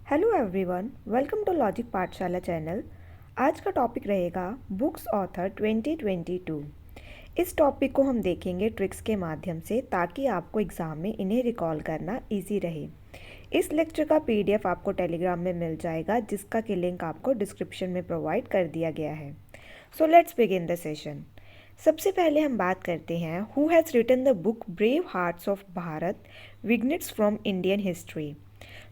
Hello everyone, welcome to logic Pathshala channel. आज का topic रहेगा बुक्स ऑथर 2022। इस टॉपिक को हम देखेंगे ट्रिक्स के माध्यम से ताकि आपको एग्ज़ाम में इन्हें रिकॉल करना इजी रहे। इस लेक्चर का पीडीएफ आपको टेलीग्राम में मिल जाएगा, जिसका कि लिंक आपको डिस्क्रिप्शन में प्रोवाइड कर दिया गया है। So let's begin the session. सबसे पहले हम बात करते हैं who has written the book brave hearts of Bharat vignettes from Indian history.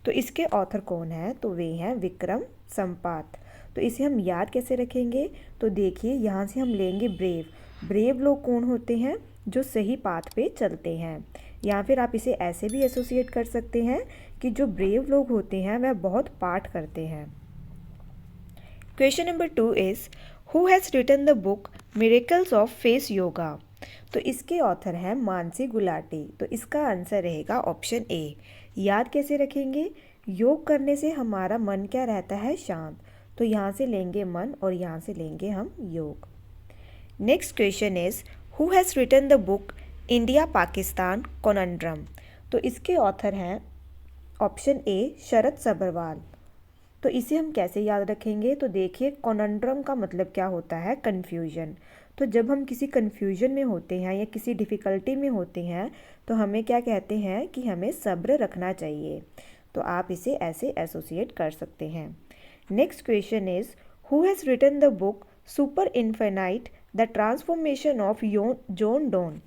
तो इसके ऑथर कौन है? तो वे हैं विक्रम संपात। तो इसे हम याद कैसे रखेंगे? तो देखिए, यहाँ से हम लेंगे ब्रेव लोग कौन होते हैं? जो सही पाथ पे चलते हैं। या फिर आप इसे ऐसे भी एसोसिएट कर सकते हैं कि जो ब्रेव लोग होते हैं वह बहुत पाठ करते हैं। Question number 2 is who has written the book miracles of face yoga. तो इसके ऑथर हैं मानसी गुलाटी। तो इसका आंसर रहेगा ऑप्शन ए। याद कैसे रखेंगे? योग करने से हमारा मन क्या रहता है? शांत। तो यहाँ से लेंगे मन और यहाँ से लेंगे हम योग। Next question is who has written the book India Pakistan conundrum. तो इसके ऑथर हैं ऑप्शन ए शरद सब्रवाल। तो इसे हम कैसे याद रखेंगे? तो देखिए, कॉनंड्रम का मतलब क्या होता है? कन्फ्यूजन। तो जब हम किसी कन्फ्यूजन में होते हैं या किसी डिफ़िकल्टी में होते हैं तो हमें क्या कहते हैं कि हमें सब्र रखना चाहिए। तो आप इसे ऐसे एसोसिएट कर सकते हैं। Next question is who has written the book super infinite the transformation of John Donne.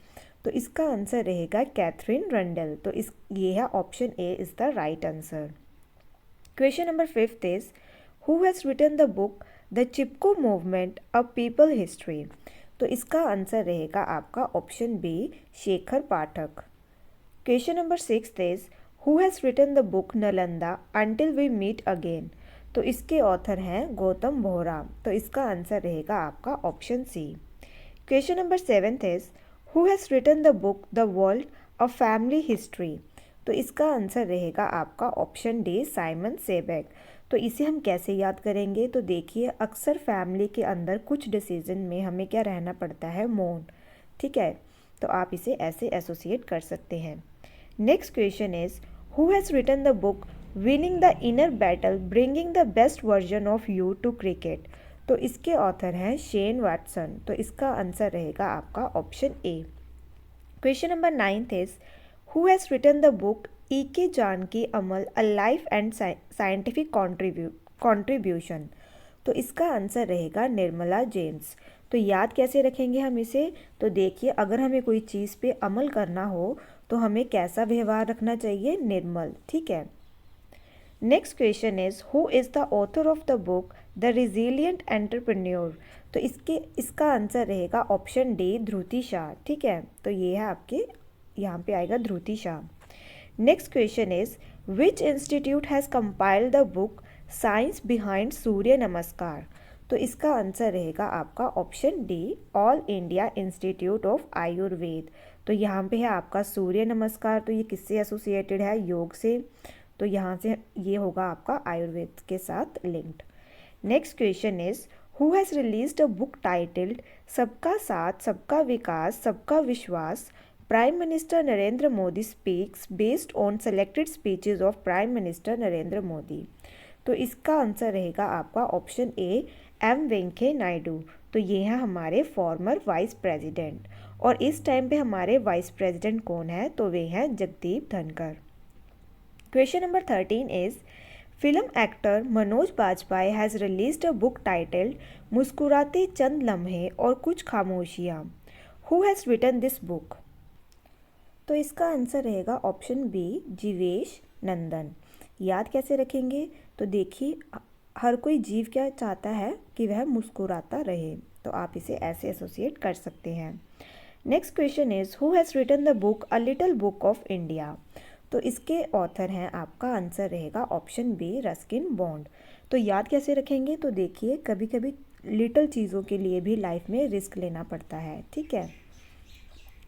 तो इसका आंसर रहेगा कैथरीन रंडेल। तो ये है option A is the right answer. Question number 5 is who has written the book The Chipko Movement A People History। तो इसका answer रहेगा आपका option B Shekhar Pathak. Question number 6 is who has written the book Nalanda until we meet again. तो इसके author हैं गौतम बोहरा। तो इसका answer रहेगा आपका option C. Question number 7 is who has written the book the world a family history. तो इसका answer रहेगा आपका ऑप्शन डी साइमन सेबेक। तो इसे हम कैसे याद करेंगे? तो देखिए, अक्सर फैमिली के अंदर कुछ डिसीजन में हमें क्या रहना पड़ता है? मौन। ठीक है, तो आप इसे ऐसे एसोसिएट कर सकते हैं। Next question is who has written the book winning the inner battle bringing the best version of you to cricket. तो इसके ऑथर हैं शेन वैटसन। तो इसका आंसर रहेगा आपका option A. Question number 9 is Who has written the book E.K. Janaki Ammal A Life and Scientific Contribution। तो इसका answer रहेगा निर्मला जेम्स। तो याद कैसे रखेंगे हम इसे? तो देखिए, अगर हमें कोई चीज़ पे अमल करना हो तो हमें कैसा व्यवहार रखना चाहिए? निर्मल। ठीक है। Next question is who is the author of the book the resilient entrepreneur. तो इसका आंसर रहेगा ऑप्शन डी ध्रुति शाह। ठीक है, तो ये है आपके यहाँ पे आएगा Dhruti Shah. Next question is which institute has compiled the book science behind Surya Namaskar. तो इसका आंसर रहेगा आपका option D all India institute of Ayurveda. तो यहाँ पे है आपका सूर्य नमस्कार। तो ये किससे एसोसिएटेड है? योग से। तो यहाँ से ये होगा आपका आयुर्वेद के साथ linked. Next question is who has released a book titled Sabka Saath Sabka Vikas Sabka Vishwas prime minister Narendra Modi speaks based on selected speeches of prime minister Narendra Modi. तो इसका आंसर रहेगा आपका option A M Venkaiah Naidu. तो ये हैं हमारे फॉर्मर वाइस प्रेसिडेंट, और इस टाइम पे हमारे वाइस प्रेसिडेंट कौन है? तो वे हैं Jagdeep Dhankhar. Question number 13 is film actor Manoj Bajpayee has released a book titled Muskurate Chand Lamhe Aur Kuch Khamoshiyan. Who has written this book. तो इसका आंसर रहेगा ऑप्शन बी जीवेश नंदन। याद कैसे रखेंगे? तो देखिए, हर कोई जीव क्या चाहता है कि वह मुस्कुराता रहे। तो आप इसे ऐसे एसोसिएट कर सकते हैं। Next question is who has written the book a little book of India. तो इसके ऑथर हैं, आपका आंसर रहेगा ऑप्शन बी रस्किन बॉन्ड। तो याद कैसे रखेंगे? तो देखिए, कभी कभी लिटिल चीज़ों के लिए भी लाइफ में रिस्क लेना पड़ता है। ठीक है।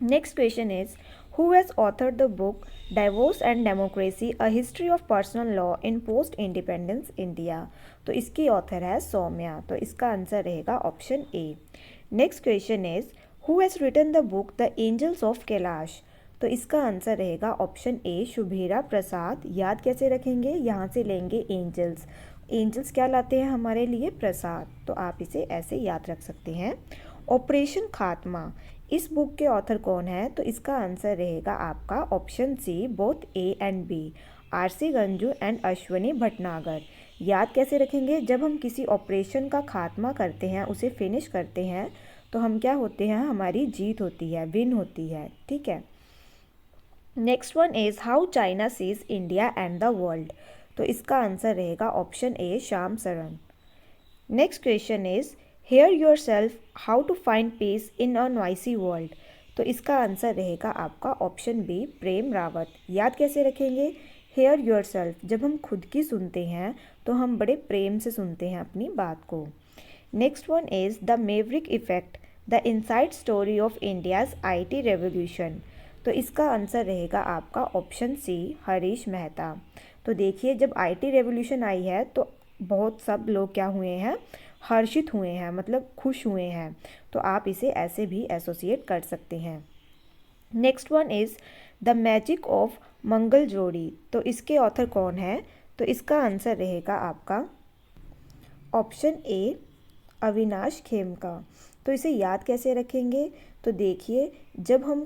Next question is who has authored the book divorce and democracy a history of personal law in post independence India. तो इसकी ऑथर है सौम्या। तो इसका आंसर रहेगा option A. Next question is who has written the book the angels of Kailash. तो इसका answer रहेगा option ए शुभेरा प्रसाद। याद कैसे रखेंगे, यहाँ से लेंगे एंजल्स। एंजल्स क्या लाते हैं हमारे लिए, प्रसाद, तो आप इसे ऐसे याद रख सकते हैं। ऑपरेशन खात्मा, इस बुक के ऑथर कौन है, तो इसका आंसर रहेगा आपका option C both A and B, RC Ganju and Ashwani Bhatnagar. याद कैसे रखेंगे, जब हम किसी ऑपरेशन का खात्मा करते हैं, उसे फिनिश करते हैं, तो हम क्या होते हैं, हमारी जीत होती है, विन होती है, ठीक है। Next one is how China sees India and the world, तो इसका आंसर रहेगा option A Shyam Saran. Next question is hear yourself how to find peace in a noisy world, तो इसका आंसर रहेगा आपका ऑप्शन बी प्रेम रावत। याद कैसे रखेंगे, हेयर योर सेल्फ, जब हम खुद की सुनते हैं तो हम बड़े प्रेम से सुनते हैं अपनी बात को। Next one is the Maverick effect, the inside story of India's IT revolution, तो इसका आंसर रहेगा आपका ऑप्शन सी हरीश मेहता। तो देखिए, जब आईटी रेवोल्यूशन आई है तो बहुत सब लोग क्या हुए हैं, हर्षित हुए हैं, मतलब खुश हुए हैं, तो आप इसे ऐसे भी एसोसिएट कर सकते हैं। Next one is the magic of Mangal Jodi, तो इसके ऑथर कौन है, तो इसका आंसर रहेगा आपका ऑप्शन ए अविनाश खेमका। तो इसे याद कैसे रखेंगे, तो देखिए, जब हम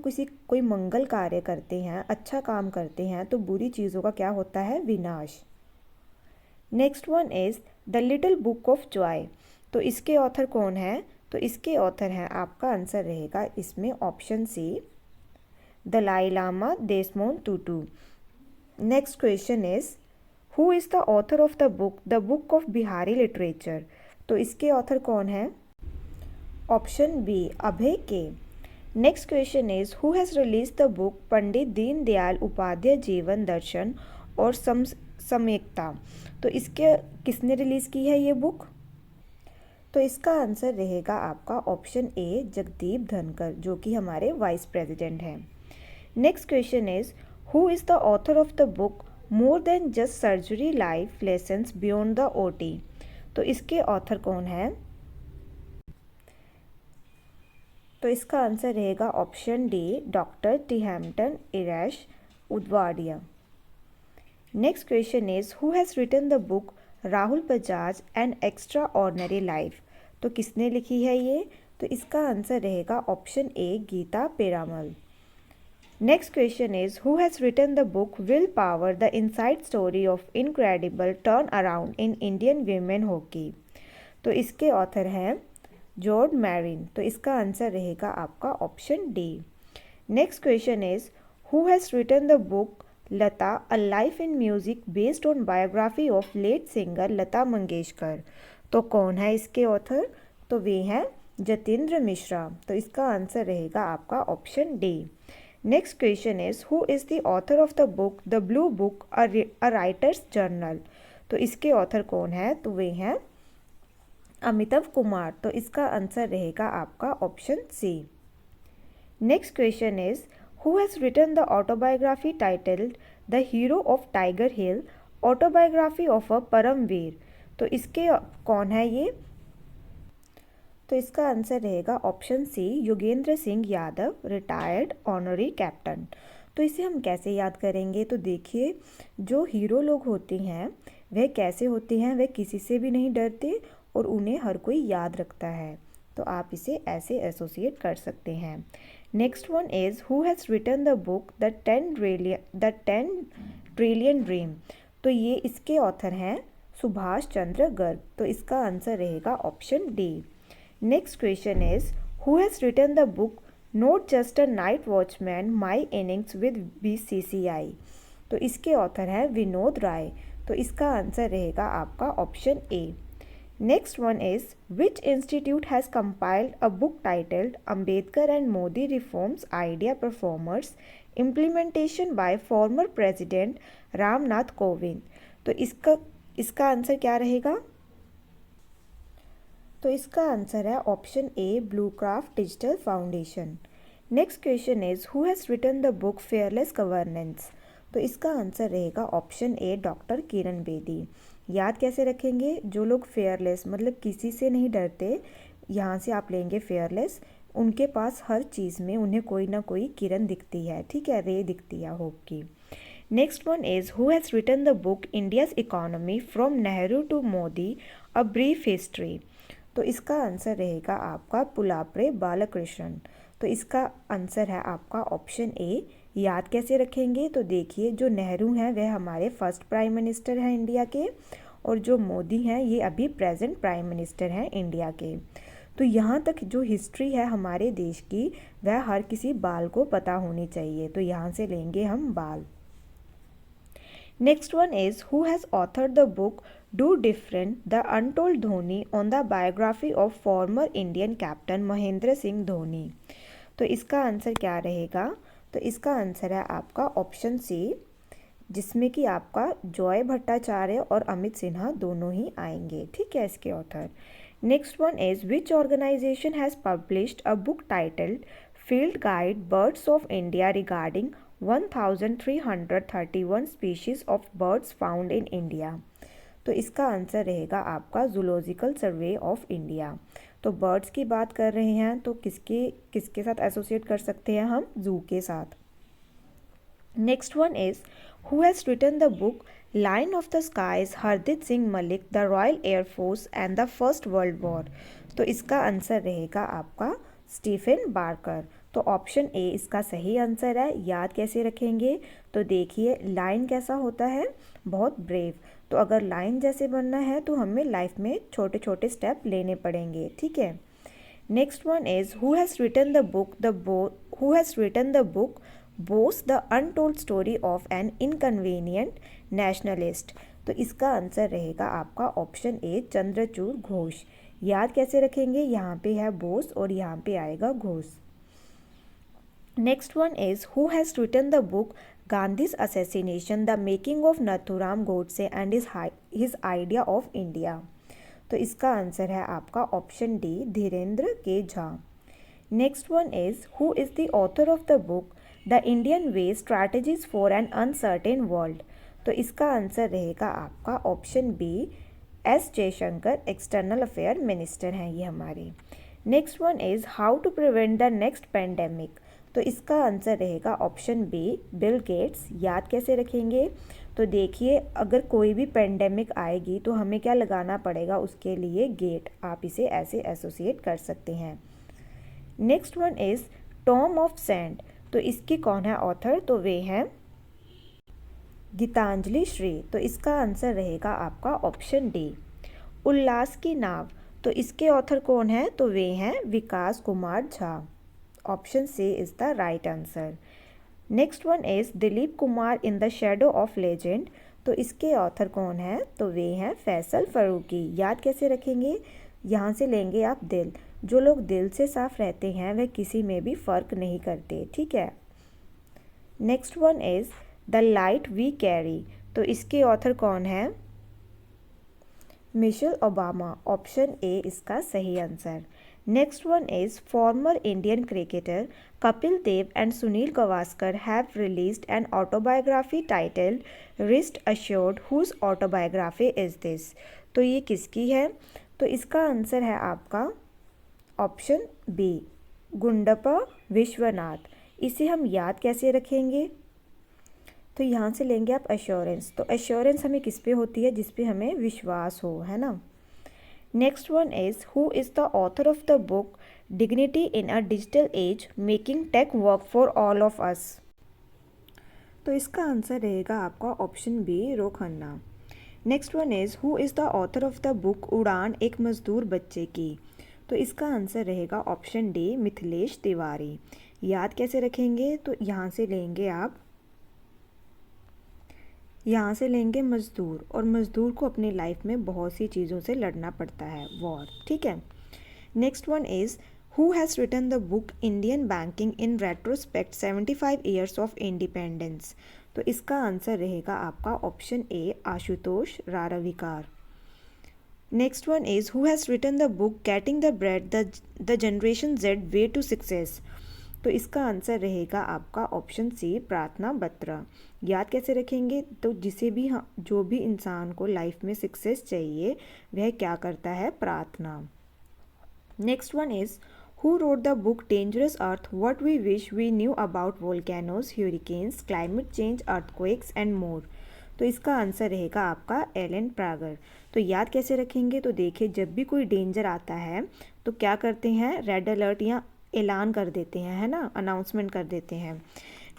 कोई मंगल कार्य करते हैं, अच्छा काम करते हैं, तो बुरी चीज़ों का क्या होता है, विनाश। Next one is the little book of Joy, तो इसके ऑथर कौन है, तो इसके ऑथर हैं, आपका आंसर रहेगा इसमें option C Dalai Lama Desmond Tutu. Next question is who is the author of the book of Bihari literature, तो इसके ऑथर कौन है, option B Abhay K. Next question is who has release the book Pandit Deendayal Upadhyay Jeevan Darshan और समेकता, तो इसके किसने रिलीज़ की है ये बुक, तो इसका आंसर रहेगा आपका ऑप्शन ए जगदीप धनकर, जो कि हमारे वाइस प्रेसिडेंट हैं। Next question is who is the author of the book more than just surgery life lessons beyond the OT, तो इसके ऑथर कौन है, तो इसका आंसर रहेगा option D doctor T Hampton Erach Udwadia. Next question is who has written the book Rahul Bajaj and extraordinary life, तो किसने लिखी है ये, तो इसका आंसर रहेगा option A Gita Piramal. Next question is who has written the book will power the inside story of incredible turn around in Indian women hockey, तो इसके ऑथर हैं जॉर्ज मैरिन, तो इसका आंसर रहेगा आपका option D. Next question is who has written the book Lata a life in music based on biography of late singer Lata Mangeshkar, तो कौन है इसके ऑथर, तो वे हैं जतेंद्र मिश्रा, तो इसका आंसर रहेगा आपका option D. Next question is who is the author of the book the blue book a writers journal, तो इसके ऑथर कौन है, तो वे हैं अमिताभ कुमार, तो इसका आंसर रहेगा आपका option C. Next question is who has written the autobiography titled the hero of Tiger Hill autobiography of a Paramvir, तो इसके कौन है ये, तो इसका आंसर रहेगा option C Yogendra Singh Yadav retired honorary captain. तो इसे हम कैसे याद करेंगे, तो देखिए, जो हीरो लोग होते हैं वह कैसे होते हैं, वह किसी से भी नहीं डरते और उन्हें हर कोई याद रखता है, तो आप इसे ऐसे एसोसिएट कर सकते हैं। Next one is who has written the book the 10 trillion dream, तो ये इसके ऑथर हैं सुभाष चंद्र गर्ग, तो इसका आंसर रहेगा option D. Next question is who has written the book not just a night watchman my innings with BCCI, तो इसके author हैं विनोद राय, तो इसका आंसर रहेगा आपका option A. Next one is which institute has compiled a book titled Ambedkar and Modi reforms idea performers implementation by former president Ramnath Kovind, तो इसका answer क्या रहेगा, तो इसका आंसर है option A Blue Kraft digital foundation. Next question is who has written the book fearless governance, तो इसका answer रहेगा option A doctor Kiran Bedi. याद कैसे रखेंगे, जो लोग फेयरलेस मतलब किसी से नहीं डरते, यहाँ से आप लेंगे फेयरलेस, उनके पास हर चीज़ में उन्हें कोई ना कोई किरण दिखती है, ठीक है, रे दिखती है होप की। Next one is who has written the book India's economy from Nehru to Modi a brief history. तो इसका आंसर रहेगा आपका पुलाप्रे बालकृष्णन। तो इसका आंसर है आपका ऑप्शन ए। याद कैसे रखेंगे, तो देखिए जो नेहरू हैं वह हमारे फर्स्ट प्राइम मिनिस्टर हैं इंडिया के, और जो मोदी हैं ये अभी प्रेजेंट प्राइम मिनिस्टर हैं इंडिया के। तो यहाँ तक जो हिस्ट्री है हमारे देश की वह हर किसी बाल को पता होनी चाहिए, तो यहाँ से लेंगे हम बाल। Next one is who has authored the book do different the untold Dhoni on the biography of former Indian captain Mahendra Singh Dhoni. तो इसका आंसर क्या रहेगा, तो इसका आंसर है आपका ऑप्शन सी, जिसमें कि आपका जॉय भट्टाचार्य और अमित सिन्हा दोनों ही आएंगे, ठीक है, इसके author. Next one is which organisation has published a book titled field guide birds of India regarding 1331 species of birds found in India. तो इसका आंसर रहेगा आपका जूलॉजिकल सर्वे ऑफ इंडिया। तो बर्ड्स की बात कर रहे हैं तो किसके किसके साथ एसोसिएट कर सकते हैं हम, जू के साथ। Next one is who has written the book line of the skies Hardeep Singh Malik the royal air force and the first world war. तो इसका आंसर रहेगा आपका स्टीफन बार्कर। तो ऑप्शन ए इसका सही आंसर है। याद कैसे रखेंगे, तो देखिए लाइन कैसा होता है, बहुत ब्रेव। तो अगर लाइन जैसे बनना है तो हमें लाइफ में छोटे छोटे स्टेप लेने पड़ेंगे, ठीक है। Next one is who has written the book Bose the untold story of an inconvenient nationalist. तो इसका आंसर रहेगा आपका ऑप्शन ए चंद्रचूड़ घोष। याद कैसे रखेंगे, यहाँ पे है बोस और यहाँ पे आएगा Ghosh. Next one is who has written the book Gandhi's assassination the making of Nathuram Godse and his idea of India. तो इसका आंसर है आपका option D Dhirendra K Jha. Next one is who is the author of the book the Indian way strategies for an uncertain world. तो इसका answer रहेगा आपका option B S Jaishankar, external affair minister हैं ये हमारे। Next one is how to prevent the next pandemic. तो इसका answer रहेगा ऑप्शन बी बिल गेट्स। याद कैसे रखेंगे, तो देखिए अगर कोई भी पेंडेमिक आएगी तो हमें क्या लगाना पड़ेगा, उसके लिए गेट, आप इसे ऐसे एसोसिएट कर सकते हैं। Next one is Tom of sand. तो इसकी कौन है ऑथर, तो वे हैं गीतांजलि श्री। तो इसका आंसर रहेगा आपका ऑप्शन डी उल्लास की नाव। तो इसके ऑथर कौन है, तो वे हैं Vikas Kumar Jha. Option C is the right answer. Next one is Dilip Kumar in the shadow of legend. तो इसके ऑथर कौन है, तो वे हैं फैसल फरूकी। याद कैसे रखेंगे, यहाँ से लेंगे आप दिल। जो लोग दिल से साफ रहते हैं वह किसी में भी फ़र्क नहीं करते, ठीक है। Next one is the light we carry. तो इसके ऑथर कौन है, मिशेल ओबामा। ऑप्शन ए इसका सही answer. Next one is former Indian cricketer Kapil Dev and Sunil Gavaskar have released an autobiography titled wrist assured whose autobiography is this. तो ये किसकी है, तो इसका आंसर है आपका ऑप्शन बी गुंडप्पा विश्वनाथ। इसे हम याद कैसे रखेंगे, तो यहाँ से लेंगे आप एश्योरेंस। तो एश्योरेंस हमें किस पे होती है, जिस पे हमें विश्वास हो, है ना। Next one is who is the author of the book dignity in a digital age making tech work for all of us. तो इसका आंसर रहेगा आपका option B Ro Khanna. Next one is who is the author of the book Udaan Ek मजदूर बच्चे की। तो इसका answer रहेगा ऑप्शन डी मिथिलेश तिवारी। याद कैसे रखेंगे, तो यहाँ से लेंगे मज़दूर, और मज़दूर को अपनी लाइफ में बहुत सी चीज़ों से लड़ना पड़ता है, वॉर, ठीक है। Next one is who has written the book Indian banking in retrospect 75 years of independence. तो इसका आंसर रहेगा आपका option A Ashutosh Raravikar. Next one is who has written the book getting the bread the generation Z way to success. तो इसका answer रहेगा आपका option सी प्रार्थना बत्रा। याद कैसे रखेंगे, तो जो भी इंसान को लाइफ में सक्सेस चाहिए वह क्या करता है, प्रार्थना। Next one is who wrote the book dangerous earth what we wish we knew about volcanoes, hurricanes, climate change, earthquakes and more. तो इसका आंसर रहेगा आपका एलन प्रागर। तो याद कैसे रखेंगे, तो देखिए जब भी कोई डेंजर आता है तो क्या करते हैं, रेड अलर्ट या ऐलान कर देते हैं, है ना, अनाउंसमेंट कर देते हैं।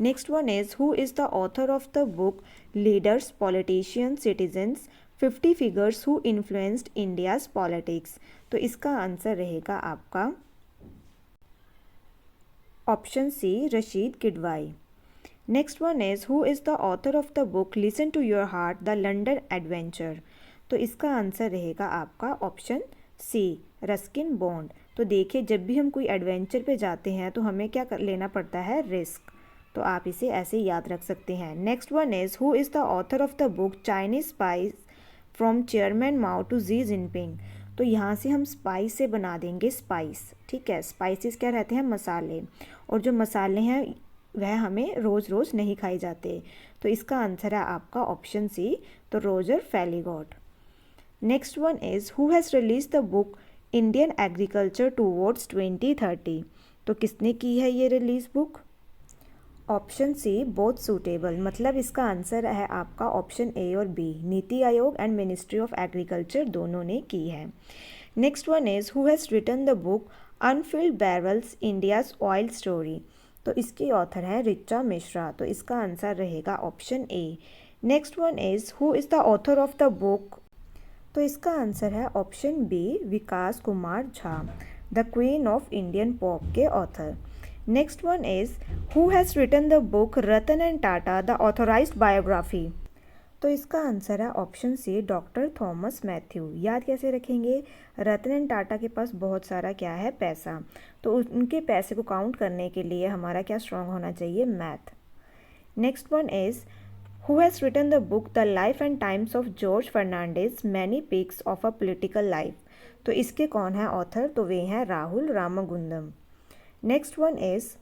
Next one is who is the author of the book leaders, politicians, citizens, 50 figures who influenced India's politics. तो इसका आंसर रहेगा आपका option C, Rasheed Kidwai. Next one is who is the author of the book listen to your heart, the London adventure. तो इसका answer रहेगा आपका option सी, Ruskin bond. तो देखिए जब भी हम कोई एडवेंचर पे जाते हैं तो हमें क्या लेना पड़ता है, रिस्क। तो आप इसे ऐसे याद रख सकते हैं। Next one is who is the author of the book Chinese spies from chairman Mao to Xi Jinping. तो यहाँ से हम स्पाइस से बना देंगे स्पाइस, ठीक है। स्पाइसेस क्या रहते हैं, मसाले, और जो मसाले हैं वह हमें रोज़ रोज़ नहीं खाए जाते। तो इसका आंसर है आपका ऑप्शन सी, तो Roger Feligot. Next one is who has release the book Indian agriculture towards 2030। तो किसने की है ये release book, option C, both suitable. मतलब इसका आंसर है आपका ऑप्शन ए और B, NITI Aayog and ministry of agriculture दोनों ने की है। Next one is who has written the book unfilled barrels India's oil story. तो इसकी ऑथर है रिचा मिश्रा। तो इसका आंसर रहेगा option A. Next one is who is the author of the book. तो इसका आंसर है option B, Vikas Kumar Jha, the queen of Indian pop के author. Next one is who has written the book Ratan and Tata the authorized biography. तो इसका answer है option C, doctor Thomas Mathew. याद कैसे रखेंगे, रतन एंड टाटा के पास बहुत सारा क्या है, पैसा। तो उनके पैसे को काउंट करने के लिए हमारा क्या स्ट्रांग होना चाहिए, math. Next one is who has written the book the life and times of George Fernandes, many pics of a political life. तो इसके कौन है ऑथर, तो वे हैं Rahul Ramagundam. Next one is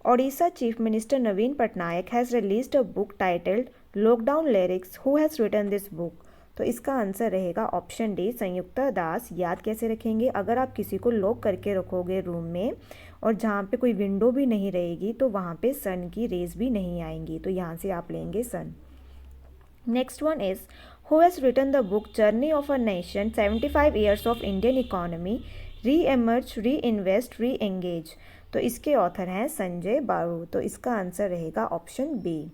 Odisha chief minister Naveen Patnaik has released a book titled lockdown lyrics, who has written this book. तो इसका answer रहेगा ऑप्शन डी, संयुक्ता दास। याद कैसे रखेंगे, अगर आप किसी को लॉक करके रखोगे रूम में और जहाँ पे कोई विंडो भी नहीं रहेगी तो वहाँ पे सन की रेज भी नहीं आएंगी। तो यहाँ से आप लेंगे सन। Next one is who has written the book journey of a nation, 75 years of Indian economy, reemerge, reinvest, reengage. तो इसके ऑथर हैं संजय बारू। तो इसका आंसर रहेगा option B.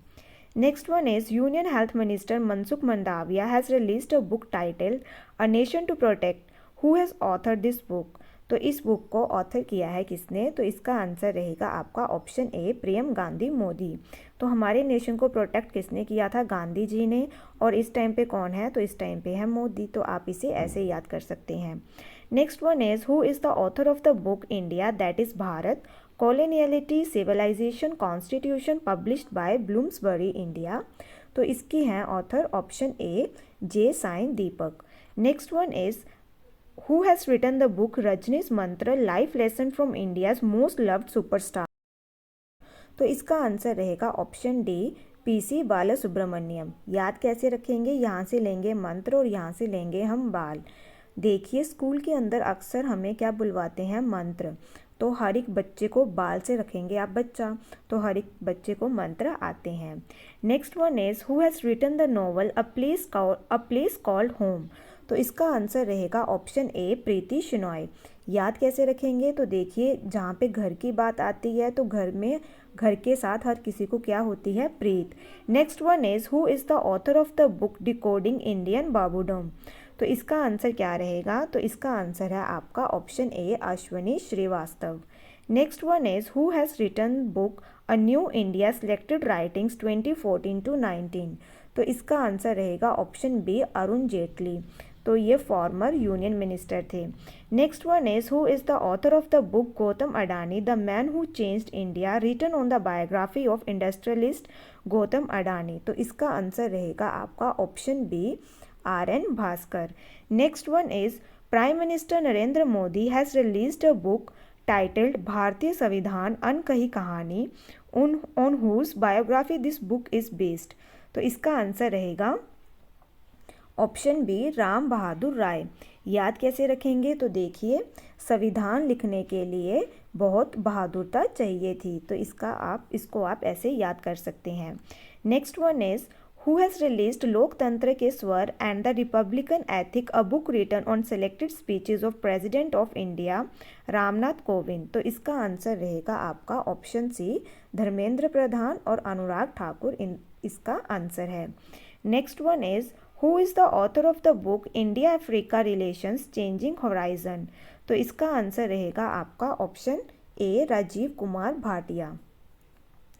Next one is union health minister Mansukh Mandaviya has released a book titled a nation to protect, who has author this book. तो इस book को ऑथर किया है किसने, तो इसका आंसर रहेगा आपका ऑप्शन ए, प्रियम गांधी मोदी। तो हमारे नेशन को प्रोटेक्ट किसने किया था, गांधी जी ने। और इस टाइम पे कौन है, तो इस टाइम पे है मोदी। तो आप इसे ऐसे याद कर सकते हैं। Next one is who is the author of the book India that is Bharat, coloniality, civilization, constitution, published by Bloomsbury India. तो इसकी हैं author option A, J Sai Deepak. Next one is who has written the book Rajnish Mantra, life lesson from India's most loved superstar. तो इसका answer रहेगा option D, PC Balasubrahmanyam. याद कैसे रखेंगे, यहाँ से लेंगे मंत्र और यहाँ से लेंगे हम बाल। देखिए स्कूल के अंदर अक्सर हमें क्या बुलवाते हैं, मंत्र। तो हर एक बच्चे को बाल से रखेंगे आप बच्चा, तो हर एक बच्चे को मंत्र आते हैं। Next one is who has written the novel a place called home. तो इसका आंसर रहेगा ऑप्शन ए, प्रीति शिनॉय। याद कैसे रखेंगे, तो देखिए जहाँ पे घर की बात आती है तो घर में घर के साथ हर किसी को क्या होती है, Preet. Next one is who is the author of the book decoding Indian babudom. तो इसका आंसर क्या रहेगा, तो इसका आंसर है आपका option A, Ashwani Shrivastava. Next one is who has written book a new India selected writings 2014 to 19। तो इसका आंसर रहेगा ऑप्शन बी, अरुण जेटली। तो ये फॉर्मर यूनियन मिनिस्टर थे। Next one is who is the author of the book Gautam Adani, the man who changed India, written on the biography of industrialist Gautam Adani. तो इसका answer रहेगा आपका option B, R N Bhaskar. Next one is prime minister Narendra Modi has released a book titled Bharatiya Samvidhan Ankahi Kahani, on whose biography this book is based. तो इसका answer रहेगा option B, Ram Bahadur राय। याद कैसे रखेंगे, तो देखिए संविधान लिखने के लिए बहुत बहादुरता चाहिए थी। तो इसको आप ऐसे याद कर सकते हैं। Next one is who has released Loktantra Ke Swar and the republican ethic, a book written on selected speeches of president of India Ramnath Kovind. तो इसका आंसर रहेगा आपका ऑप्शन सी, धर्मेंद्र प्रधान और अनुराग ठाकुर इसका आंसर है। Next one is who is the author of the book India Africa relations changing horizon. तो इसका answer रहेगा आपका option A, Rajiv Kumar Bhatia.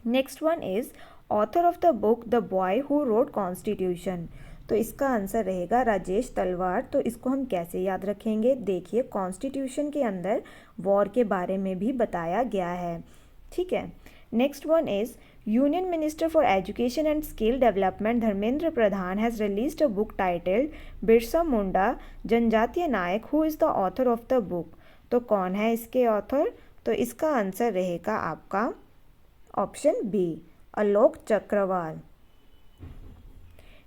Next one is author of the book the boy who wrote constitution. तो इसका answer रहेगा राजेश तलवार। तो इसको हम कैसे याद रखेंगे, देखिए कॉन्स्टिट्यूशन के अंदर वॉर के बारे में भी बताया गया है, ठीक है। Next one is union minister for education and skill development Dharmendra Pradhan has released a book titled Birsa Munda Janjatiya Nayak, who is the author of the book. तो कौन है इसके ऑथर, तो इसका आंसर रहेगा आपका option B, Alok Chakrawal.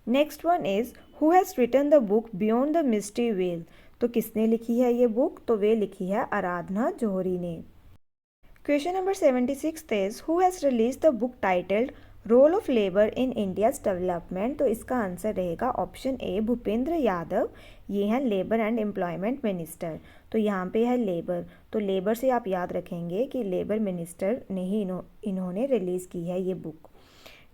Next one is who has written the book beyond the mystery well. तो किसने लिखी है ये बुक, तो वे लिखी है आराधना जौहरी ने। Question number 76 is who has release the book titled role of labour in India's development. तो इसका आंसर रहेगा ऑप्शन ए, भूपेंद्र यादव। ये हैं लेबर एंड एम्प्लॉयमेंट मिनिस्टर। तो यहाँ पे है लेबर, तो लेबर से आप याद रखेंगे कि लेबर मिनिस्टर ने ही इन्होंने रिलीज़ की है ये book.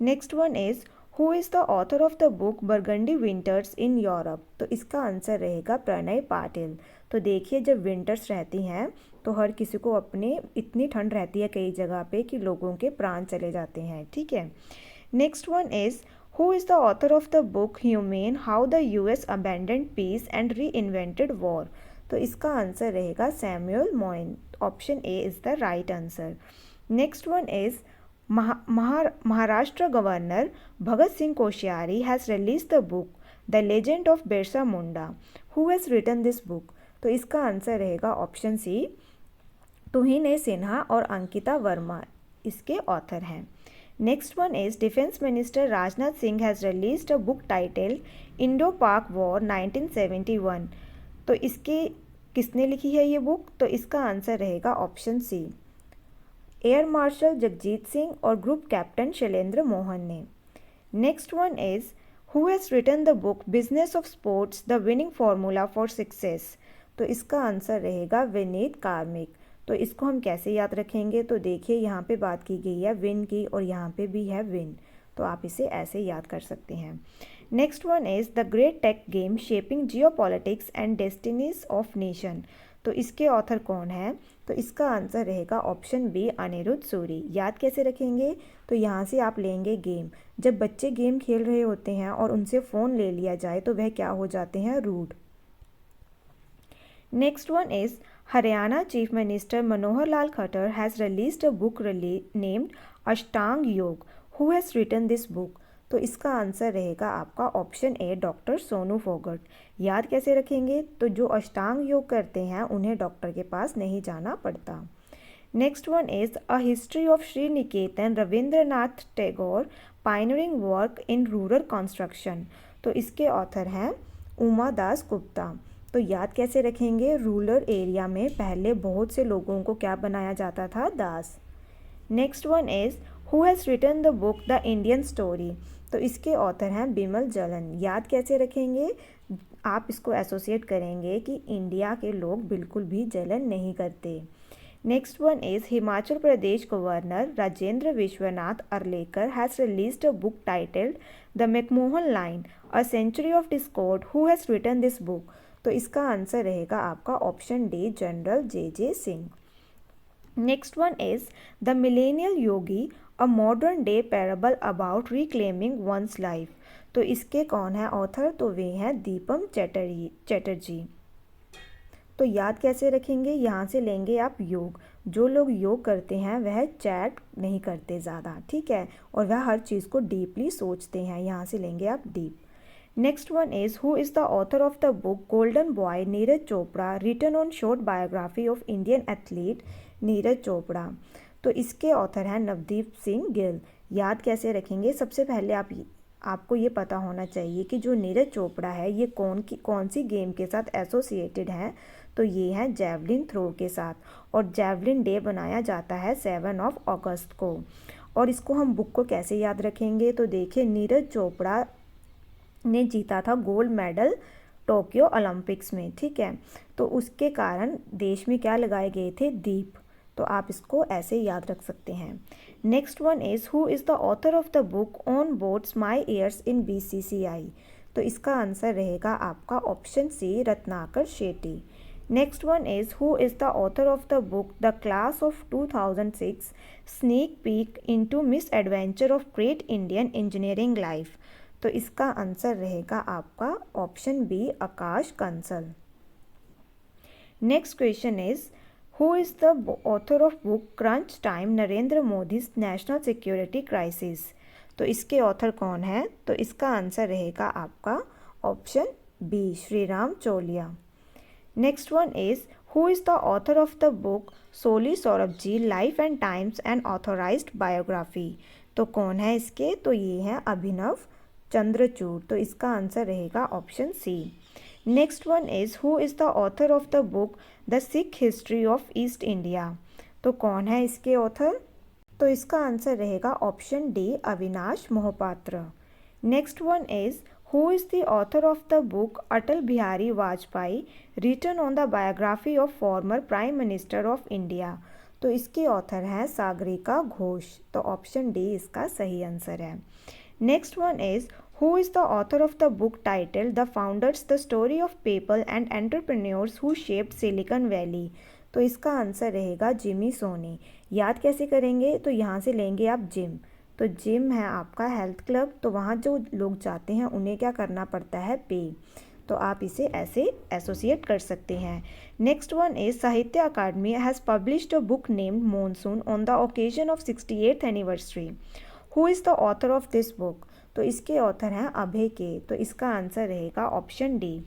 Next one is who is the author of the book burgundy winters in Europe. तो इसका आंसर रहेगा प्रणय पाटिल। तो देखिए जब विंटर्स रहती हैं तो हर किसी को अपने इतनी ठंड रहती है कई जगह पे कि लोगों के प्राण चले जाते हैं, ठीक है। Next one is who is the author of the book humane how the US abandoned peace and reinvented war. तो इसका आंसर रहेगा Samuel Moyn. Option A is the right answer. Next one is Maharashtra governor Bhagat Singh Koshyari has release the book the legend of Birsa Munda, who has written this book. तो इसका answer रहेगा option सी, तुहिन सिन्हा और अंकिता वर्मा इसके author हैं। Next one is defence minister Rajnath Singh has released a book title Indo पाक war 1971। तो इसके किसने लिखी है ये बुक, तो इसका आंसर रहेगा option C, air marshal Jagjit Singh और ग्रुप कैप्टन शैलेंद्र मोहन ने। Next one is who has written the book business of sports the winning formula for success. तो इसका आंसर रहेगा विनीत कार्मिक। तो इसको हम कैसे याद रखेंगे, तो देखिए यहाँ पे बात की गई है विन की और यहाँ पे भी है विन, तो आप इसे ऐसे याद कर सकते हैं। Next one is the great tech game shaping geopolitics and destinies of nation. तो इसके ऑथर कौन है, तो इसका आंसर रहेगा ऑप्शन बी, अनिरुद्ध सूरी। याद कैसे रखेंगे, तो यहाँ से आप लेंगे गेम। जब बच्चे गेम खेल रहे होते हैं और उनसे फ़ोन ले लिया जाए तो वह क्या हो जाते हैं, rude. Next one is Haryana chief minister Manohar Lal Khattar has released a book named Ashtanga yoga, who has written this book. तो इसका आंसर रहेगा आपका option A, doctor Sonu Phogat. याद कैसे रखेंगे, तो जो अष्टांग योग करते हैं उन्हें डॉक्टर के पास नहीं जाना पड़ता। Next one is a history of Shri Niketan Rabindranath Tagore pioneering work in rural construction. तो इसके ऑथर हैं उमा दास गुप्ता। तो याद कैसे रखेंगे, रूरल एरिया में पहले बहुत से लोगों को क्या बनाया जाता था, Das. Next one is who has written the book the Indian story. तो इसके ऑथर हैं बिमल जलन। याद कैसे रखेंगे, आप इसको एसोसिएट करेंगे कि इंडिया के लोग बिल्कुल भी जलन नहीं करते। Next one is Himachal Pradesh governor Rajendra Vishwanath Arlekar has released a book titled the McMahon line a century of discord, who has written this book. तो इसका आंसर रहेगा आपका option D, general J Singh. Next one is the millennial yogi a modern day parable about reclaiming one's life. तो इसके कौन है author, तो वे हैं दीपम चैटर्जी। तो याद कैसे रखेंगे, यहाँ से लेंगे आप योग। जो लोग योग करते हैं वह चैट नहीं करते ज़्यादा, ठीक है, और वह हर चीज़ को डीपली सोचते हैं। यहाँ से लेंगे आप deep. Next one is who is the author of the book golden boy Neeraj Chopra written on short biography of Indian athlete Neeraj Chopra. तो इसके ऑथर हैं नवदीप सिंह गिल। याद कैसे रखेंगे, सबसे पहले आपको ये पता होना चाहिए कि जो नीरज चोपड़ा है ये कौन सी गेम के साथ एसोसिएटेड है। तो ये है जैवलिन थ्रो के साथ, और जैवलिन डे बनाया जाता है 7 अगस्त को। और इसको हम बुक को कैसे याद रखेंगे, तो देखिए नीरज चोपड़ा ने जीता था गोल्ड मेडल टोक्यो ओलंपिक्स में, ठीक है। तो उसके कारण देश में क्या लगाए गए थे, दीप। तो आप इसको ऐसे याद रख सकते हैं। Next one is who is the author of the book on boats my years in BCCI. तो इसका आंसर रहेगा आपका option C, Ratnakar Shetty. Next one is who is the author of the book the class of 2006 sneak peek into miss adventure of great Indian engineering life. तो इसका answer रहेगा आपका option B, Aakash Kansal. Next question is who is the author of book crunch time Narendra Modi national security crisis. तो इसके author कौन है, तो इसका आंसर रहेगा आपका option B, Shriram Cholia. Next one is who is the author of the book Soli Sorabjee life and times and authorized biography. तो कौन है इसके, तो ये है अभिनव चंद्रचूड़। तो इसका आंसर रहेगा option C. Next one is who is the author of the book the Sikh history of east India. तो कौन है इसके ऑथर, तो इसका आंसर रहेगा option D, Avinash Mohapatra. Next one is who is the author of the book Atal Bihari Vajpayee written on the biography of former prime minister of India. तो इसके author हैं सागरिका घोष। तो ऑप्शन डी इसका सही आंसर है। Next one is who is the author of the book title the founders the story of people and entrepreneurs who shaped silicon valley. तो इसका answer रहेगा जिमी सोनी। याद कैसे करेंगे, तो यहाँ से लेंगे आप जिम। तो जिम है आपका हेल्थ क्लब, तो वहाँ जो लोग जाते हैं उन्हें क्या करना पड़ता है, पे। तो आप इसे ऐसे एसोसिएट कर सकते हैं। Next one is Sahitya Akademi has published a book named monsoon on the occasion of 68th anniversary. Who is the author of this book. तो इसके ऑथर हैं अभय के। तो इसका आंसर रहेगा option D.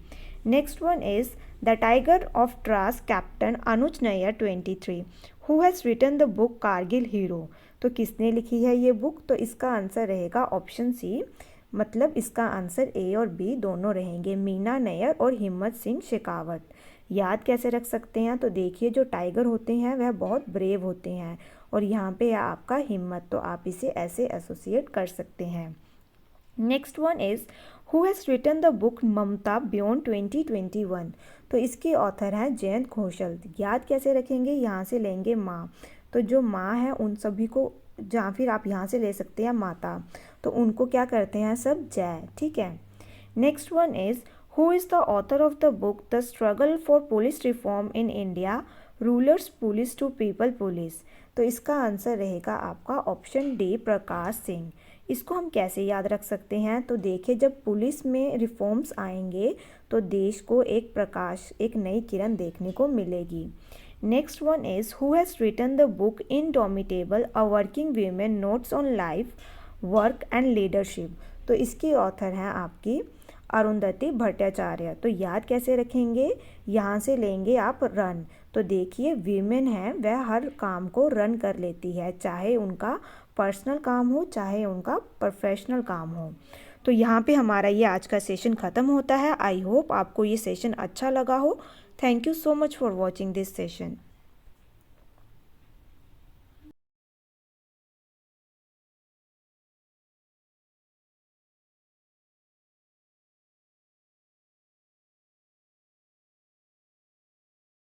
Next one is the tiger of Drass captain Anuj Nayyar 23 who has written the book Kargil hero. तो किसने लिखी है ये बुक, तो इसका आंसर रहेगा ऑप्शन सी, मतलब इसका आंसर ए और बी दोनों रहेंगे, मीना नैयर और हिम्मत सिंह शेखावत। याद कैसे रख सकते हैं, तो देखिए जो टाइगर होते हैं वह बहुत ब्रेव होते हैं, और यहाँ पे है आपका हिम्मत। तो आप इसे ऐसे एसोसिएट कर सकते हैं। Next one is who has written the book Mamata beyond 2021। तो इसके ऑथर हैं जयंत घोषल। याद कैसे रखेंगे, यहाँ से लेंगे माँ। तो जो माँ है उन सभी को, या फिर आप यहाँ से ले सकते हैं माता, तो उनको क्या करते हैं सब जय, ठीक है। Next one is who is the author of the book the struggle for police reform in India rulers police to people police. तो इसका आंसर रहेगा आपका ऑप्शन डी, प्रकाश सिंह। इसको हम कैसे याद रख सकते हैं, तो देखिए जब पुलिस में रिफॉर्म्स आएंगे तो देश को एक प्रकाश, एक नई किरण देखने को मिलेगी। Next one is who has written the book indomitable a working women notes on life work and leadership. तो इसके ऑथर हैं आपकी अरुंधति भट्टाचार्य। तो याद कैसे रखेंगे, यहाँ से लेंगे आप रन। तो देखिए वीमेन है वह हर काम को रन कर लेती है, चाहे उनका पर्सनल काम हो चाहे उनका प्रोफेशनल काम हो। तो यहाँ पे हमारा ये आज का सेशन ख़त्म होता है। आई होप आपको ये सेशन अच्छा लगा हो। Thank you so much for watching this session.